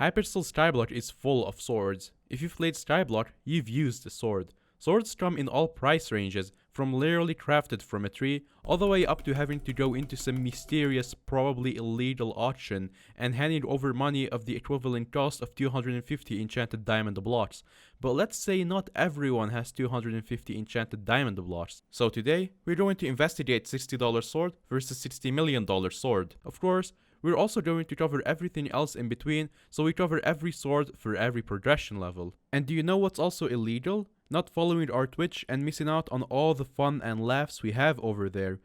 Hypixel Skyblock is full of swords. If you've played Skyblock, you've used a sword. Swords come in all price ranges, from literally crafted from a tree, all the way up to having to go into some mysterious, probably illegal auction and handing over money of the equivalent cost of 250 enchanted diamond blocks. But let's say not everyone has 250 enchanted diamond blocks. So today, we're going to investigate $60 sword versus $60 million sword. Of course, we're also going to cover everything else in between, so we cover every sword for every progression level. And do you know what's also illegal? Not following our Twitch and missing out on all the fun and laughs we have over there.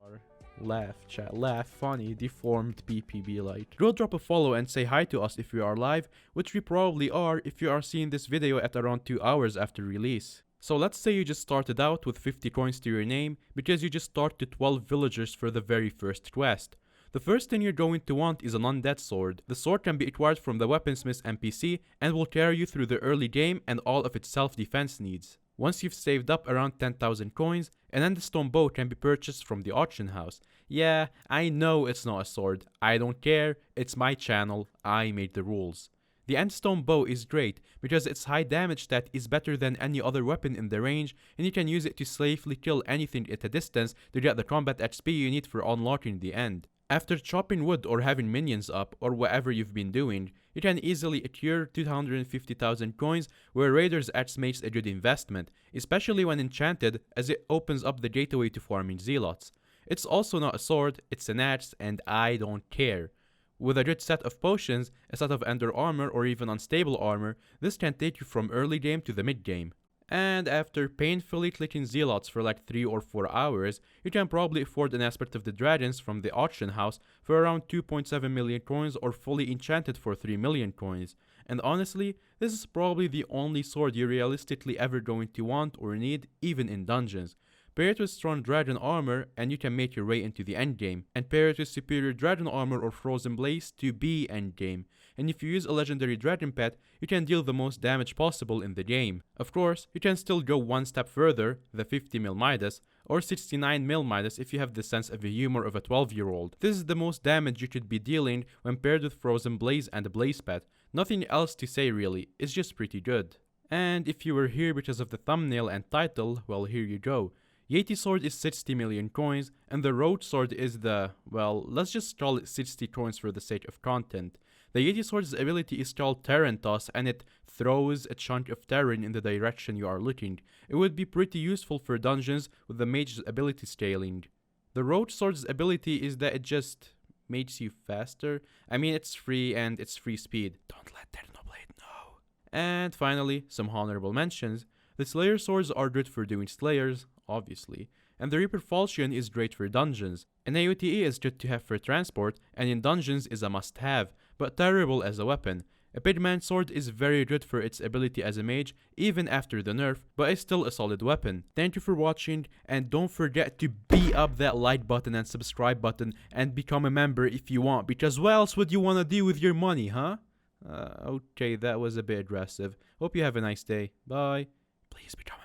Laugh, chat, laugh, funny, deformed PPB like. Go drop a follow and say hi to us if we are live, which we probably are if you are seeing this video at around 2 hours after release. So let's say you just started out with 50 coins to your name because you just started 12 villagers for the very first quest. The first thing you're going to want is an undead sword. The sword can be acquired from the weaponsmith NPC and will carry you through the early game and all of its self-defense needs. Once you've saved up around 10,000 coins, an endstone bow can be purchased from the auction house. Yeah, I know it's not a sword. I don't care. It's my channel. I made the rules. The endstone bow is great because its high damage stat is better than any other weapon in the range, and you can use it to safely kill anything at a distance to get the combat XP you need for unlocking the end. After chopping wood or having minions up, or whatever you've been doing, you can easily accrue 250,000 coins, where Raiders Axe makes a good investment, especially when enchanted, as it opens up the gateway to farming zealots. It's also not a sword, it's an axe, and I don't care. With a good set of potions, a set of ender armor, or even unstable armor, this can take you from early game to the mid game. And after painfully clicking zealots for like 3 or 4 hours, you can probably afford an aspect of the dragons from the auction house for around 2.7 million coins, or fully enchanted for 3 million coins. And honestly, this is probably the only sword you're realistically ever going to want or need, even in dungeons. Pair it with strong dragon armor and you can make your way into the endgame, and pair it with superior dragon armor or frozen blaze to be endgame. And if you use a legendary dragon pet, you can deal the most damage possible in the game. Of course, you can still go one step further, the 50 mil Midas, or 69 mil Midas if you have the sense of humor of a 12-year-old. This is the most damage you could be dealing when paired with frozen blaze and a blaze pet. Nothing else to say really, it's just pretty good. And if you were here because of the thumbnail and title, well, here you go. Yeti sword is 60 million coins, and the road sword is the, well, let's just call it 60 coins for the sake of content. The Yeti sword's ability is called Terran Toss, and it throws a chunk of terrain in the direction you are looking. It would be pretty useful for dungeons with the mage's ability scaling. The road sword's ability is that it just makes you faster. I mean, it's free and it's free speed. Don't let Technoblade know. And finally, some honorable mentions. The Slayer swords are good for doing Slayers, obviously, and the Reaper Falchion is great for dungeons. An AoTE is good to have for transport, and in dungeons is a must-have, but terrible as a weapon. A Pigman sword is very good for its ability as a mage, even after the nerf, but is still a solid weapon. Thank you for watching, and don't forget to beat up that like button and subscribe button, and become a member if you want, because what else would you want to do with your money, huh? Okay, that was a bit aggressive. Hope you have a nice day. Bye. Please become a